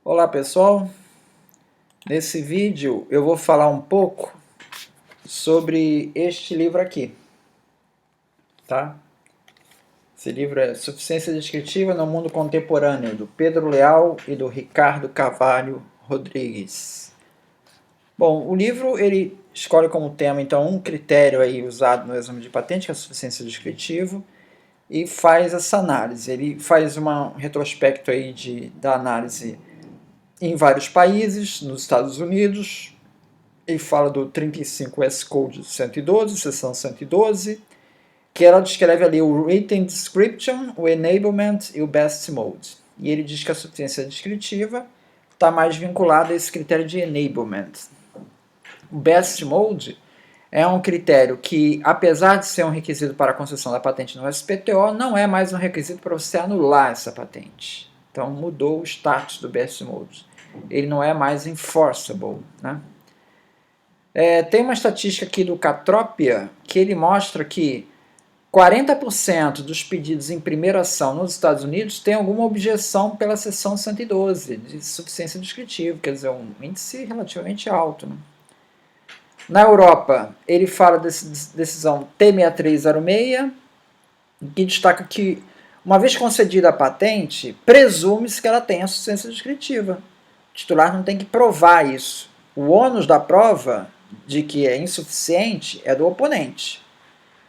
Olá pessoal, nesse vídeo eu vou falar um pouco sobre este livro aqui, tá? Esse livro é Suficiência Descritiva no Mundo Contemporâneo, do Pedro Leal e do Ricardo Carvalho Rodrigues. Bom, o livro ele escolhe como tema então um critério aí usado no exame de patente, que é a suficiência descritiva, e faz essa análise. Ele faz um retrospecto aí da análise em vários países, nos Estados Unidos. Ele fala do 35S Code 112, seção 112, que ela descreve ali o Written Description, o Enablement e o Best Mode. E ele diz que a suficiência descritiva está mais vinculada a esse critério de Enablement. O Best Mode é um critério que, apesar de ser um requisito para a concessão da patente no SPTO, não é mais um requisito para você anular essa patente. Então mudou o status do Best Mode. Ele não é mais enforceable, né? Tem uma estatística aqui do Catropia que ele mostra que 40% dos pedidos em primeira ação nos Estados Unidos tem alguma objeção pela seção 112 de suficiência descritiva, quer dizer, um índice relativamente alto, né? Na Europa, ele fala dessa decisão T6306, que destaca que, uma vez concedida a patente, presume-se que ela tem a suficiência descritiva. O titular não tem que provar isso. O ônus da prova de que é insuficiente é do oponente.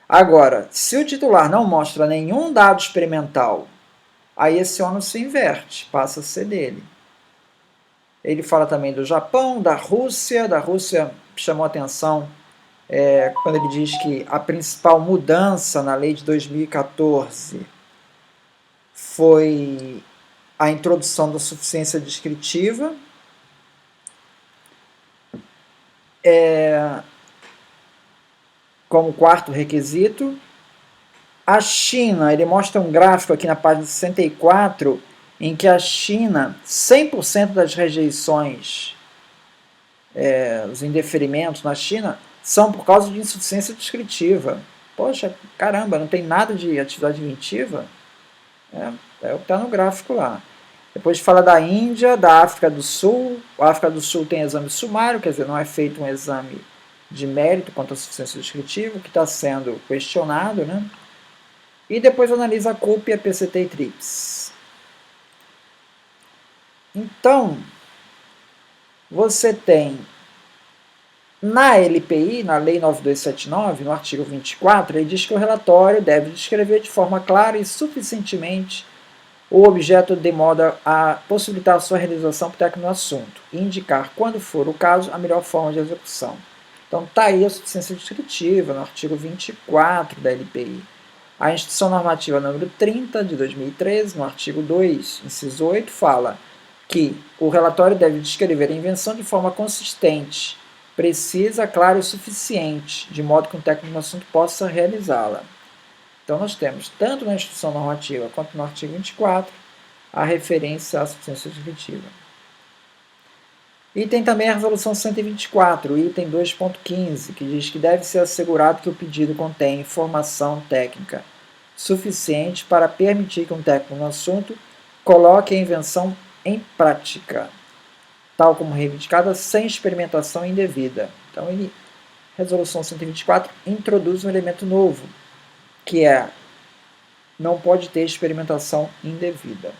Agora, se o titular não mostra nenhum dado experimental, aí esse ônus se inverte, passa a ser dele. Ele fala também do Japão, da Rússia chamou atenção quando ele diz que a principal mudança na lei de 2014 foi a introdução da suficiência descritiva. Como quarto requisito. A China, ele mostra um gráfico aqui na página 64, em que a China, 100% das rejeições, os indeferimentos na China, são por causa de insuficiência descritiva. Poxa, caramba, não tem nada de atividade inventiva? É o que está no gráfico lá. Depois fala da Índia, da África do Sul. A África do Sul tem exame sumário, quer dizer, não é feito um exame de mérito quanto à suficiência descritiva, que está sendo questionado, né? E depois analisa a CUP, a PCT e TRIPS. Então, você tem na LPI, na Lei 9279, no artigo 24, ele diz que o relatório deve descrever de forma clara e suficientemente o objeto de modo a possibilitar a sua realização por técnico no assunto e indicar, quando for o caso, a melhor forma de execução. Então está aí a suficiência descritiva no artigo 24 da LPI. A Instituição Normativa número 30 de 2013, no artigo 2, inciso 8, fala que o relatório deve descrever a invenção de forma consistente, precisa, clara e suficiente, de modo que um técnico no assunto possa realizá-la. Então nós temos, tanto na Instituição Normativa quanto no artigo 24, a referência à suficiência descritiva. E tem também a Resolução 124, item 2.15, que diz que deve ser assegurado que o pedido contém informação técnica suficiente para permitir que um técnico no assunto coloque a invenção em prática, tal como reivindicada, sem experimentação indevida. Então, Resolução 124 introduz um elemento novo, que é não pode ter experimentação indevida.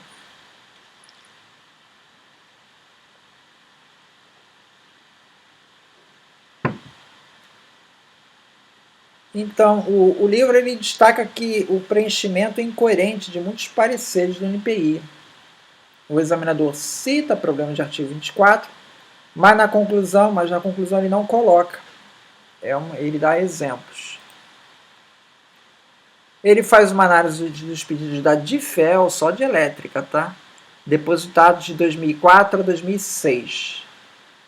Então, o livro ele destaca que o preenchimento é incoerente de muitos pareceres do NPI. O examinador cita problemas de artigo 24, mas na conclusão ele não coloca. Ele dá exemplos. Ele faz uma análise dos pedidos da DIFEL, só de elétrica, tá? Depositados de 2004 a 2006.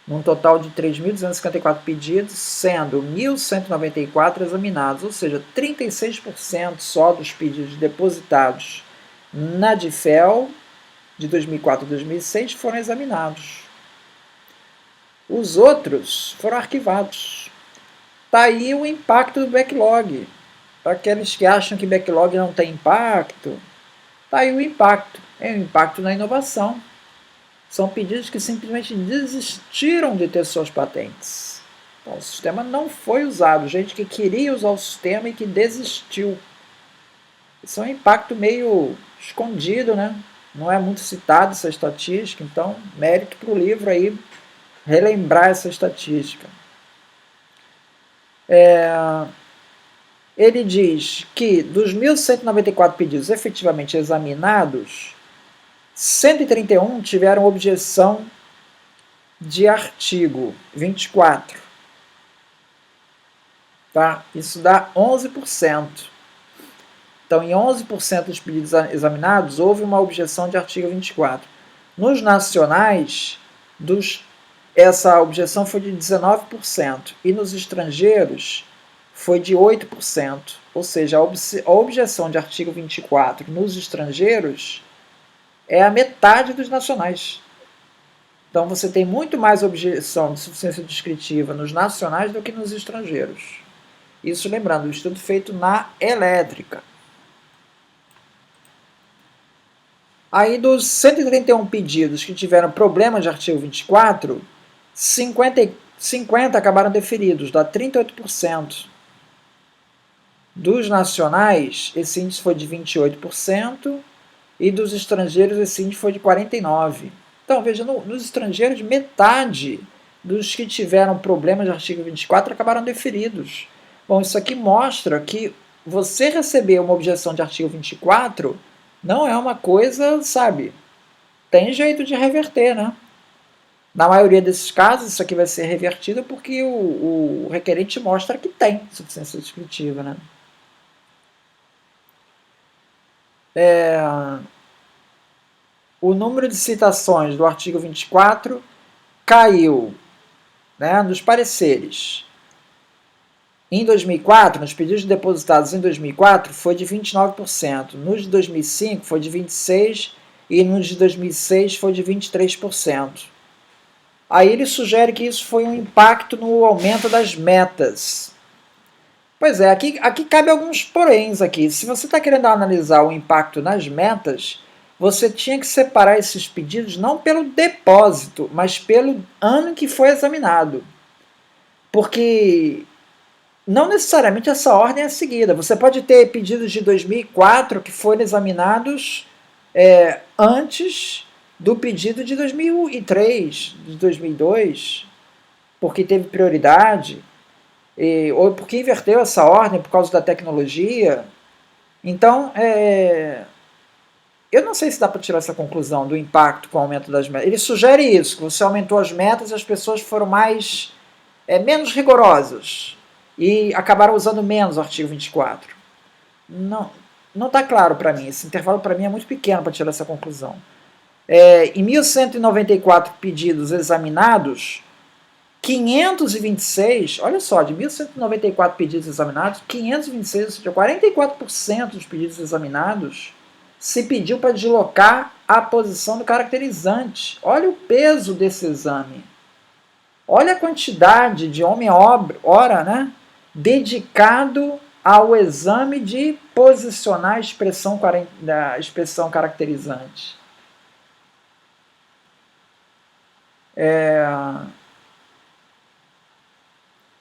Num total de 3.254 pedidos, sendo 1.194 examinados, ou seja, 36% só dos pedidos depositados na DIFEL de 2004 a 2006 foram examinados. Os outros foram arquivados. Está aí o impacto do backlog. Para aqueles que acham que backlog não tem impacto, está aí o impacto. É um impacto na inovação. São pedidos que simplesmente desistiram de ter suas patentes. Então, o sistema não foi usado. Gente que queria usar o sistema e que desistiu. Isso é um impacto meio escondido, né? Não é muito citado essa estatística, então mérito para o livro aí relembrar essa estatística. Ele diz que dos 1.194 pedidos efetivamente examinados, 131 tiveram objeção de artigo 24. Tá? Isso dá 11%. Então, em 11% dos pedidos examinados, houve uma objeção de artigo 24. Nos nacionais, essa objeção foi de 19%. E nos estrangeiros, foi de 8%. Ou seja, a objeção de artigo 24 nos estrangeiros é a metade dos nacionais. Então, você tem muito mais objeção de suficiência descritiva nos nacionais do que nos estrangeiros. Isso lembrando, o estudo feito na elétrica. Aí, dos 131 pedidos que tiveram problema de artigo 24, 50 acabaram deferidos, dá 38%. Dos nacionais, esse índice foi de 28%, e dos estrangeiros, esse índice foi de 49%. Então, veja, nos estrangeiros, metade dos que tiveram problema de artigo 24 acabaram deferidos. Bom, isso aqui mostra que você receber uma objeção de artigo 24 não é uma coisa, sabe, tem jeito de reverter, né? Na maioria desses casos, isso aqui vai ser revertido porque o requerente mostra que tem suficiência descritiva, né? O número de citações do artigo 24 caiu, né, nos pareceres. Em 2004, nos pedidos depositados em 2004, foi de 29%. Nos de 2005, foi de 26%. E nos de 2006, foi de 23%. Aí ele sugere que isso foi um impacto no aumento das metas. Pois é, aqui cabe alguns poréns aqui. Se você está querendo analisar o impacto nas metas, você tinha que separar esses pedidos não pelo depósito, mas pelo ano em que foi examinado. Porque não necessariamente essa ordem é seguida. Você pode ter pedidos de 2004 que foram examinados antes do pedido de 2003, de 2002, porque teve prioridade, ou porque inverteu essa ordem por causa da tecnologia. Então, eu não sei se dá para tirar essa conclusão do impacto com o aumento das metas. Ele sugere isso, que você aumentou as metas e as pessoas foram menos rigorosas e acabaram usando menos o artigo 24. Não está claro para mim. Esse intervalo para mim é muito pequeno para tirar essa conclusão. Em 1.194 pedidos examinados, 526, olha só, de 1.194 pedidos examinados, 526, ou seja, 44% dos pedidos examinados, se pediu para deslocar a posição do caracterizante. Olha o peso desse exame. Olha a quantidade de homem-hora, né, dedicado ao exame de posicionar a expressão caracterizante.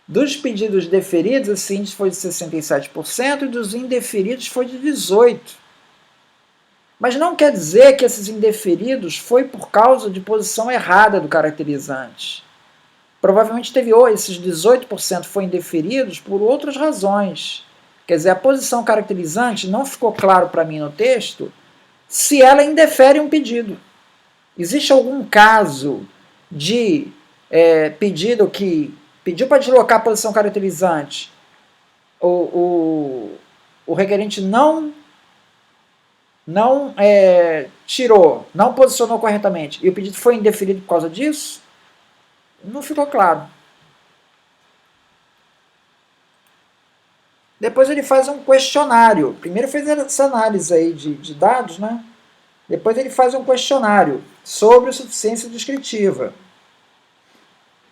Dos pedidos deferidos, esse índice foi de 67%, e dos indeferidos foi de 18%. Mas não quer dizer que esses indeferidos foi por causa de posição errada do caracterizante. Provavelmente esses 18% foram indeferidos por outras razões. Quer dizer, a posição caracterizante não ficou claro para mim no texto se ela indefere um pedido. Existe algum caso de pedido que pediu para deslocar a posição caracterizante, o requerente não tirou, não posicionou corretamente, e o pedido foi indeferido por causa disso? Não ficou claro. Depois ele faz um questionário. Primeiro fez essa análise aí de dados, né? Depois ele faz um questionário sobre suficiência descritiva,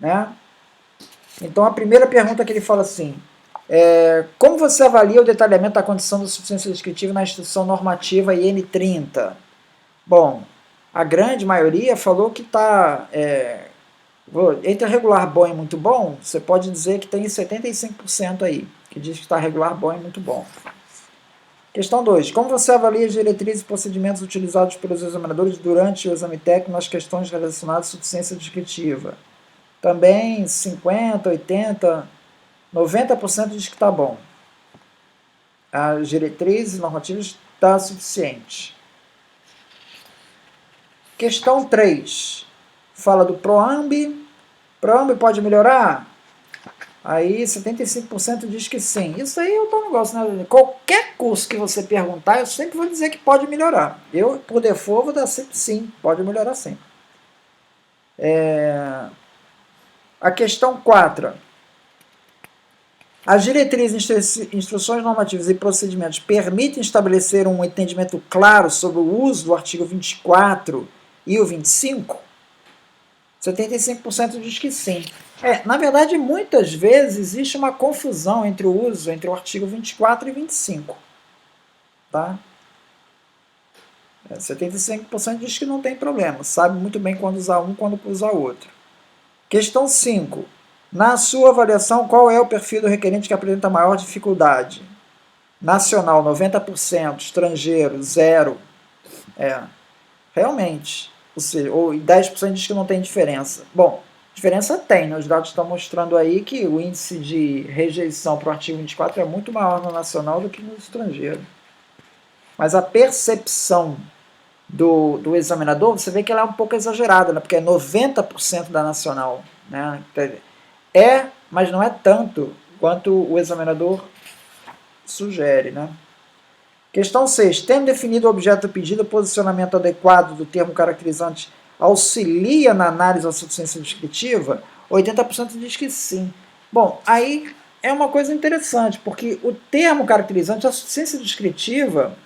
né? Então a primeira pergunta que ele fala assim, como você avalia o detalhamento da condição de suficiência descritiva na instrução normativa IN30? Bom, a grande maioria falou que está... entre regular, bom e muito bom, você pode dizer que tem 75% aí, que diz que está regular, bom e muito bom. Questão 2. Como você avalia as diretrizes e procedimentos utilizados pelos examinadores durante o exame técnico nas questões relacionadas à suficiência descritiva? Também 50%, 80%, 90% diz que está bom. As diretrizes normativas está suficiente. Questão 3. Fala do PROAMB. PROAMB pode melhorar? Aí 75% diz que sim. Isso aí é o negócio, né? Qualquer curso que você perguntar, eu sempre vou dizer que pode melhorar. Eu, por default, vou dar sempre sim. Pode melhorar sempre. A questão 4. As diretrizes, instruções normativas e procedimentos permitem estabelecer um entendimento claro sobre o uso do artigo 24 e o 25? 75% diz que sim. Na verdade, muitas vezes existe uma confusão entre o uso, entre o artigo 24 e 25. Tá? 75% diz que não tem problema, sabe muito bem quando usar um, quando usar outro. Questão 5. Na sua avaliação, qual é o perfil do requerente que apresenta maior dificuldade? Nacional, 90%, estrangeiro, 0%. Realmente. Ou seja, 10% diz que não tem diferença. Bom, diferença tem, né? Os dados estão mostrando aí que o índice de rejeição para o artigo 24 é muito maior no nacional do que no estrangeiro. Mas a percepção do examinador, você vê que ela é um pouco exagerada, né? Porque é 90% da nacional. Né? Mas não é tanto quanto o examinador sugere. Né? Questão 6. Tendo definido o objeto do pedido, o posicionamento adequado do termo caracterizante auxilia na análise da suficiência descritiva? 80% diz que sim. Bom, aí é uma coisa interessante, porque o termo caracterizante, a suficiência descritiva,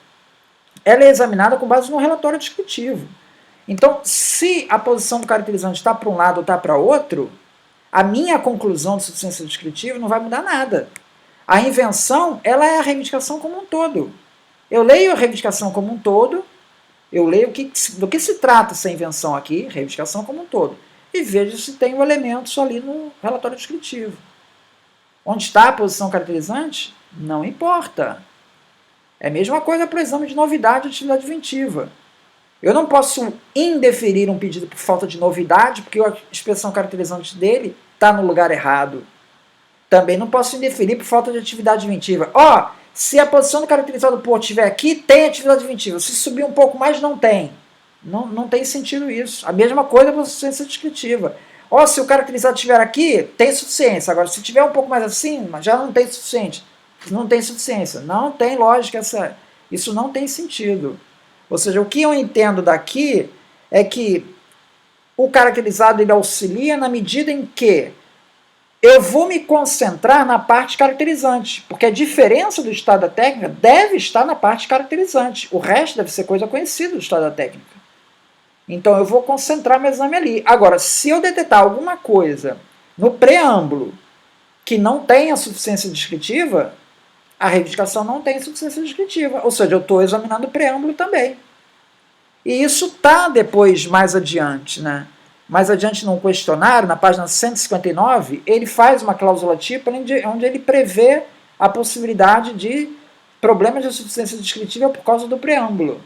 ela é examinada com base no relatório descritivo. Então, se a posição do caracterizante está para um lado ou está para outro, a minha conclusão de suficiência descritiva não vai mudar nada. A invenção, ela é a reivindicação como um todo. Eu leio a reivindicação como um todo, eu leio do que se trata essa invenção aqui, reivindicação como um todo, e vejo se tem elementos ali no relatório descritivo. Onde está a posição caracterizante? Não importa. É a mesma coisa para o exame de novidade e atividade inventiva. Eu não posso indeferir um pedido por falta de novidade, porque a expressão caracterizante dele está no lugar errado. Também não posso indeferir por falta de atividade inventiva. Se a posição do caracterizado por estiver aqui, tem atividade inventiva. Se subir um pouco mais, não tem. Não tem sentido isso. A mesma coisa para a suficiência descritiva. Se o caracterizado estiver aqui, tem suficiência. Agora, se tiver um pouco mais acima, já não tem suficiente. Não tem suficiência. Não tem lógica. Isso não tem sentido. Ou seja, o que eu entendo daqui é que o caracterizado ele auxilia na medida em que eu vou me concentrar na parte caracterizante, porque a diferença do estado da técnica deve estar na parte caracterizante. O resto deve ser coisa conhecida do estado da técnica. Então eu vou concentrar meu exame ali. Agora, se eu detectar alguma coisa no preâmbulo que não tenha suficiência descritiva, a reivindicação não tem suficiência descritiva. Ou seja, eu estou examinando o preâmbulo também. E isso está depois, mais adiante, né? Mais adiante no questionário, na página 159, ele faz uma cláusula tipo onde ele prevê a possibilidade de problemas de suficiência descritiva por causa do preâmbulo.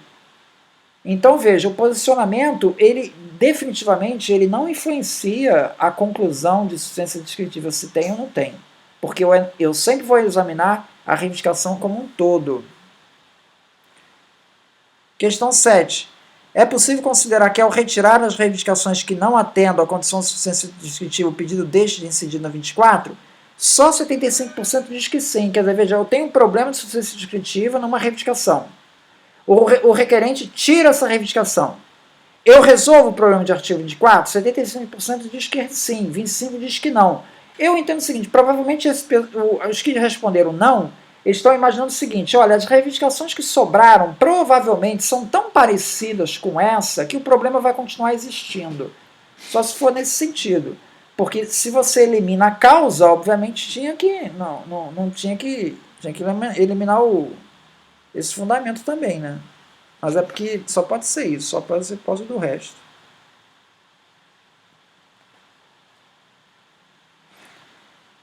Então, veja, o posicionamento, ele definitivamente ele não influencia a conclusão de suficiência descritiva, se tem ou não tem. Porque eu sempre vou examinar a reivindicação como um todo. Questão 7. É possível considerar que, ao retirar as reivindicações que não atendam à condição de suficiência descritiva, o pedido deixe de incidir na 24? Só 75% diz que sim. Quer dizer, veja, eu tenho um problema de suficiência descritiva numa reivindicação. O requerente tira essa reivindicação. Eu resolvo o problema de artigo 24? 75% diz que sim, 25% diz que não. Eu entendo o seguinte, provavelmente os que responderam não, eles estão imaginando o seguinte, olha, as reivindicações que sobraram provavelmente são tão parecidas com essa que o problema vai continuar existindo. Só se for nesse sentido. Porque se você elimina a causa, obviamente tinha que eliminar esse fundamento também, né? Mas é porque só pode ser isso, só pode ser por causa do resto.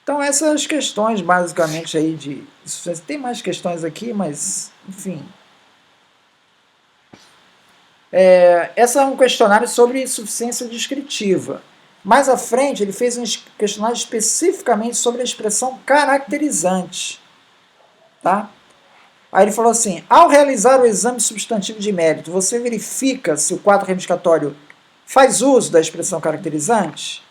Então essas questões basicamente aí de insuficiência, tem mais questões aqui, mas enfim. Essa é um questionário sobre insuficiência descritiva. Mais à frente ele fez um questionário especificamente sobre a expressão caracterizante. Tá? Aí ele falou assim, ao realizar o exame substantivo de mérito, você verifica se o quadro reivindicatório faz uso da expressão caracterizante?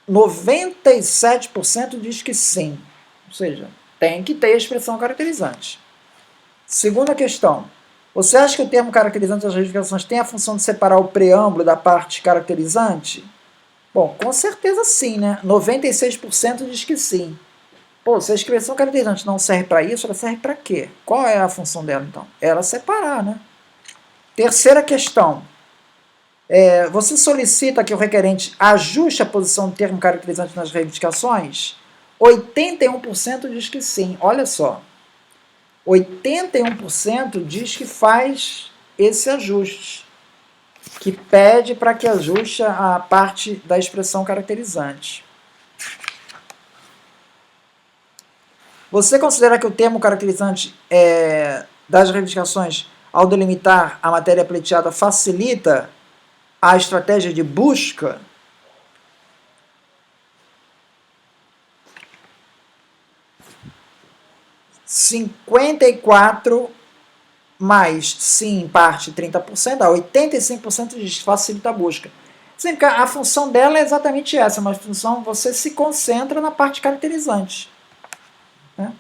97% diz que sim. Ou seja, tem que ter a expressão caracterizante. Segunda questão. Você acha que o termo caracterizante das reivindicações tem a função de separar o preâmbulo da parte caracterizante? Bom, com certeza sim, né? 96% diz que sim. Pô, se a expressão caracterizante não serve para isso, ela serve para quê? Qual é a função dela, então? Ela separar, né? Terceira questão. Você solicita que o requerente ajuste a posição do termo caracterizante nas reivindicações? 81% diz que sim. Olha só. 81% diz que faz esse ajuste, que pede para que ajuste a parte da expressão caracterizante. Você considera que o termo caracterizante das reivindicações, ao delimitar a matéria pleiteada, facilita a estratégia de busca? (54% mais sim, parte 30%, dá 85% de facilita a busca. Sim, a função dela é exatamente essa, mas a função você se concentra na parte caracterizante, né,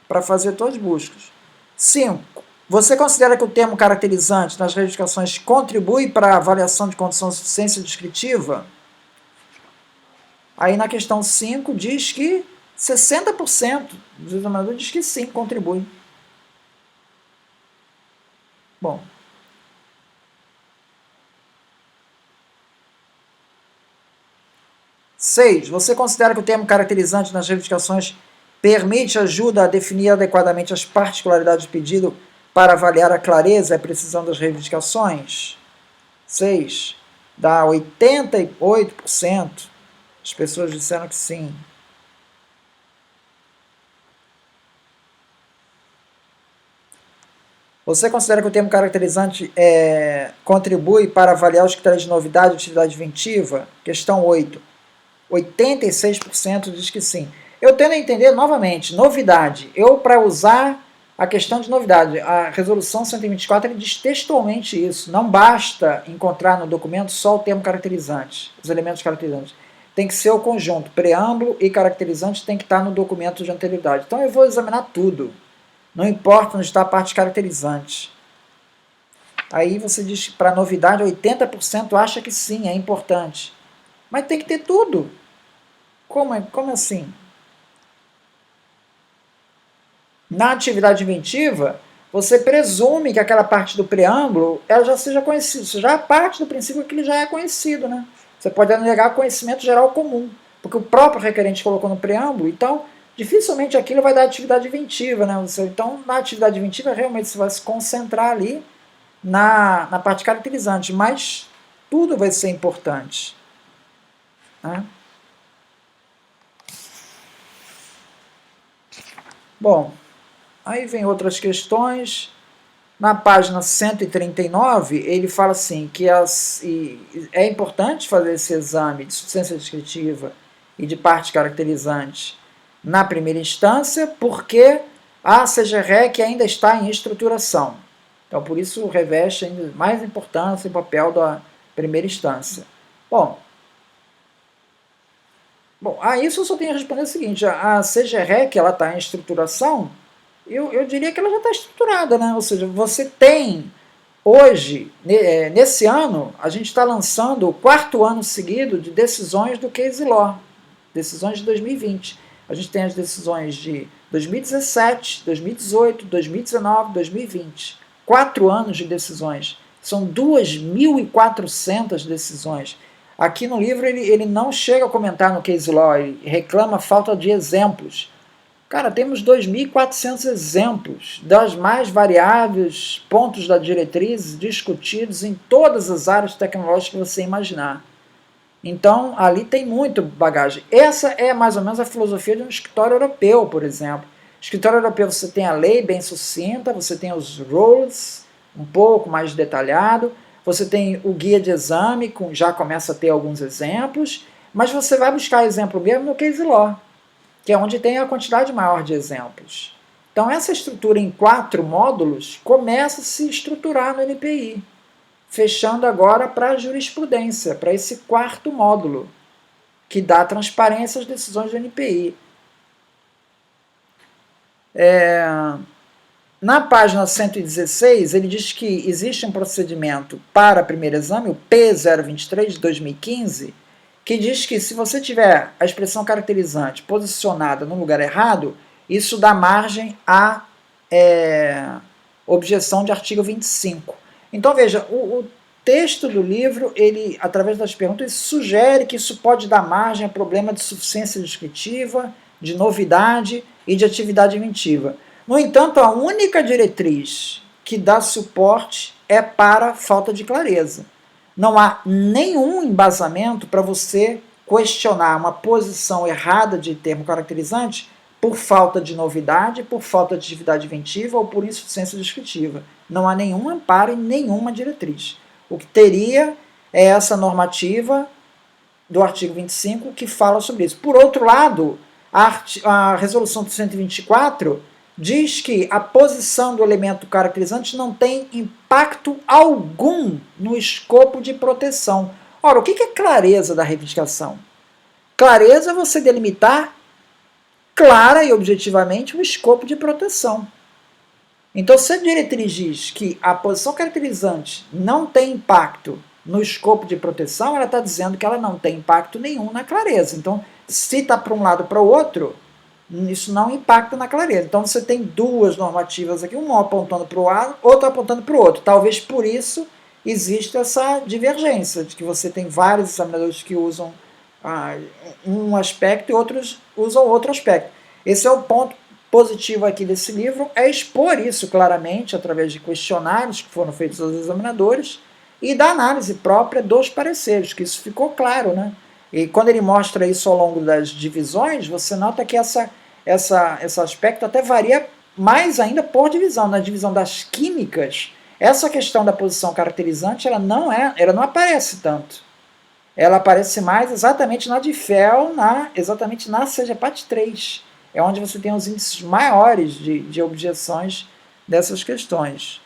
para fazer todas as buscas. 5. Você considera que o termo caracterizante nas reivindicações contribui para a avaliação de condição de suficiência descritiva? Aí na questão 5 diz que 60% dos examinadores diz que sim, contribui. Bom. Seis. Você considera que o termo caracterizante nas reivindicações permite ajuda a definir adequadamente as particularidades do pedido para avaliar a clareza e a precisão das reivindicações? 6. Dá 88%. As pessoas disseram que sim. Você considera que o termo caracterizante contribui para avaliar os critérios de novidade e utilidade inventiva? Questão 8. 86% diz que sim. Eu tendo a entender, novamente, novidade. Para usar a questão de novidade, a resolução 124 ele diz textualmente isso. Não basta encontrar no documento só o termo caracterizante, os elementos caracterizantes. Tem que ser o conjunto, preâmbulo e caracterizante tem que estar no documento de anterioridade. Então eu vou examinar tudo. Não importa onde está a parte caracterizante. Aí você diz que para novidade 80% acha que sim, é importante. Mas tem que ter tudo. Como assim? Na atividade inventiva, você presume que aquela parte do preâmbulo ela já seja conhecida. Isso já é parte do princípio que ele já é conhecido, né? Você pode negar conhecimento geral comum, porque o próprio requerente colocou no preâmbulo, então dificilmente aquilo vai dar atividade inventiva, né? Então, na atividade inventiva, realmente você vai se concentrar ali na parte caracterizante, mas tudo vai ser importante, né? Bom, aí vem outras questões. Na página 139, ele fala assim que é importante fazer esse exame de suficiência descritiva e de parte caracterizante na primeira instância, porque a CGREC ainda está em estruturação. Então, por isso, reveste ainda mais importância o papel da primeira instância. Bom, a isso eu só tenho a responder o seguinte, a CGREC está em estruturação, eu diria que ela já está estruturada, né? Ou seja, você tem, hoje, nesse ano, a gente está lançando o 4º ano seguido de decisões do Case Law, decisões de 2020. A gente tem as decisões de 2017, 2018, 2019, 2020. 4 anos de decisões. São 2.400 decisões. Aqui no livro ele não chega a comentar no Case Law, ele reclama a falta de exemplos. Cara, temos 2.400 exemplos das mais variáveis pontos da diretriz discutidos em todas as áreas tecnológicas que você imaginar. Então, ali tem muito bagagem. Essa é mais ou menos a filosofia de um escritório europeu, por exemplo. No escritório europeu você tem a lei bem sucinta, você tem os rules um pouco mais detalhado, você tem o guia de exame, já começa a ter alguns exemplos, mas você vai buscar exemplo mesmo no case law, que é onde tem a quantidade maior de exemplos. Então, essa estrutura em 4 módulos começa a se estruturar no NPI, fechando agora para a jurisprudência, para esse 4º módulo, que dá transparência às decisões do NPI. Na página 116, ele diz que existe um procedimento para primeiro exame, o P023 de 2015, que diz que se você tiver a expressão caracterizante posicionada no lugar errado, isso dá margem à objeção de artigo 25. Então, veja, o texto do livro, ele, através das perguntas, sugere que isso pode dar margem a problema de suficiência descritiva, de novidade e de atividade inventiva. No entanto, a única diretriz que dá suporte é para falta de clareza. Não há nenhum embasamento para você questionar uma posição errada de termo caracterizante por falta de novidade, por falta de atividade inventiva ou por insuficiência descritiva. Não há nenhum amparo em nenhuma diretriz. O que teria é essa normativa do artigo 25 que fala sobre isso. Por outro lado, a resolução 124 diz que a posição do elemento caracterizante não tem impacto algum no escopo de proteção. Ora, o que é clareza da reivindicação? Clareza é você delimitar clara e objetivamente o escopo de proteção. Então, se a diretriz diz que a posição caracterizante não tem impacto no escopo de proteção, ela está dizendo que ela não tem impacto nenhum na clareza. Então, se está para um lado ou para o outro, isso não impacta na clareza. Então, você tem 2 normativas aqui, uma apontando para um lado, outra apontando para o outro. Talvez por isso exista essa divergência, de que você tem vários examinadores que usam um aspecto e outros usam outro aspecto. Esse é o ponto positivo aqui desse livro, é expor isso claramente através de questionários que foram feitos aos examinadores e da análise própria dos pareceres, que isso ficou claro, né? E quando ele mostra isso ao longo das divisões, você nota que esse aspecto até varia mais ainda por divisão. Na divisão das químicas, essa questão da posição caracterizante, ela não aparece tanto. Ela aparece mais exatamente na DIFEL, exatamente na CGPAT 3. É onde você tem os índices maiores de objeções dessas questões.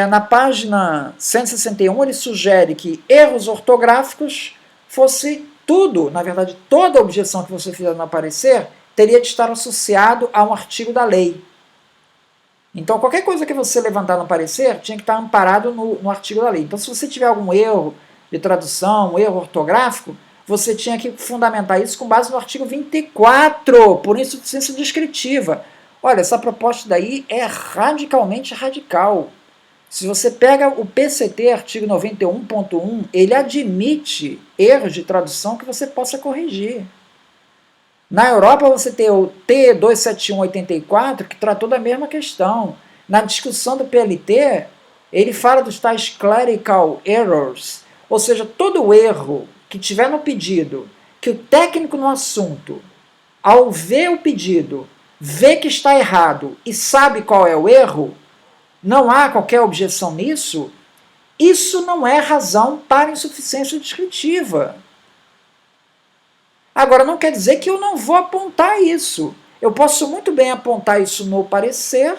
Na página 161, ele sugere que erros ortográficos fosse tudo, na verdade, toda objeção que você fizer no parecer teria de estar associado a um artigo da lei. Então, qualquer coisa que você levantar no parecer tinha que estar amparado no artigo da lei. Então, se você tiver algum erro de tradução, um erro ortográfico, você tinha que fundamentar isso com base no artigo 24, por insuficiência descritiva. Olha, essa proposta daí é radicalmente radical. Se você pega o PCT, artigo 91.1, ele admite erros de tradução que você possa corrigir. Na Europa você tem o T27184, que tratou da mesma questão. Na discussão do PLT, ele fala dos tais clerical errors, ou seja, todo erro que tiver no pedido, que o técnico no assunto, ao ver o pedido, vê que está errado e sabe qual é o erro, não há qualquer objeção nisso, isso não é razão para insuficiência descritiva. Agora, não quer dizer que eu não vou apontar isso. Eu posso muito bem apontar isso no parecer,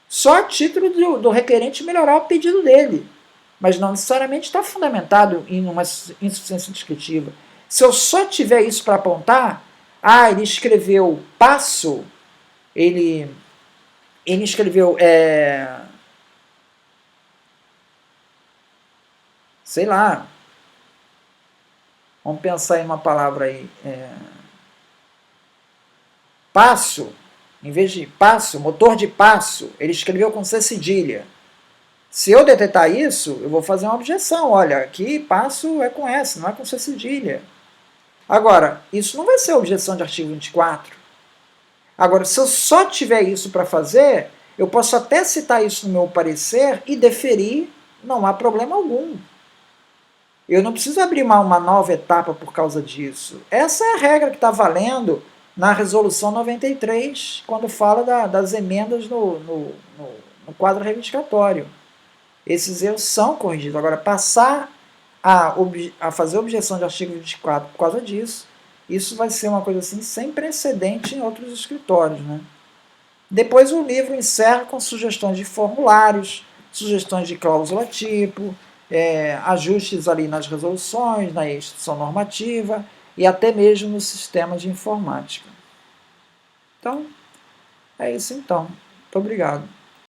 só a título do requerente melhorar o pedido dele. Mas não necessariamente está fundamentado em uma insuficiência descritiva. Se eu só tiver isso para apontar, ele escreveu passo, ele escreveu, sei lá, vamos pensar em uma palavra aí, passo, em vez de passo, motor de passo, ele escreveu com C cedilha. Se eu detectar isso, eu vou fazer uma objeção. Olha, aqui passo é com S, não é com C cedilha. Agora, isso não vai ser objeção de artigo 24. Agora, se eu só tiver isso para fazer, eu posso até citar isso no meu parecer e deferir, não há problema algum. Eu não preciso abrir uma nova etapa por causa disso. Essa é a regra que está valendo na resolução 93, quando fala das emendas no quadro reivindicatório. Esses erros são corrigidos. Agora, passar a fazer objeção de artigo 24 por causa disso, isso vai ser uma coisa assim sem precedente em outros escritórios, né? Depois o livro encerra com sugestões de formulários, sugestões de cláusula tipo, ajustes ali nas resoluções, na instituição normativa e até mesmo no sistema de informática. Então, é isso então. Muito obrigado.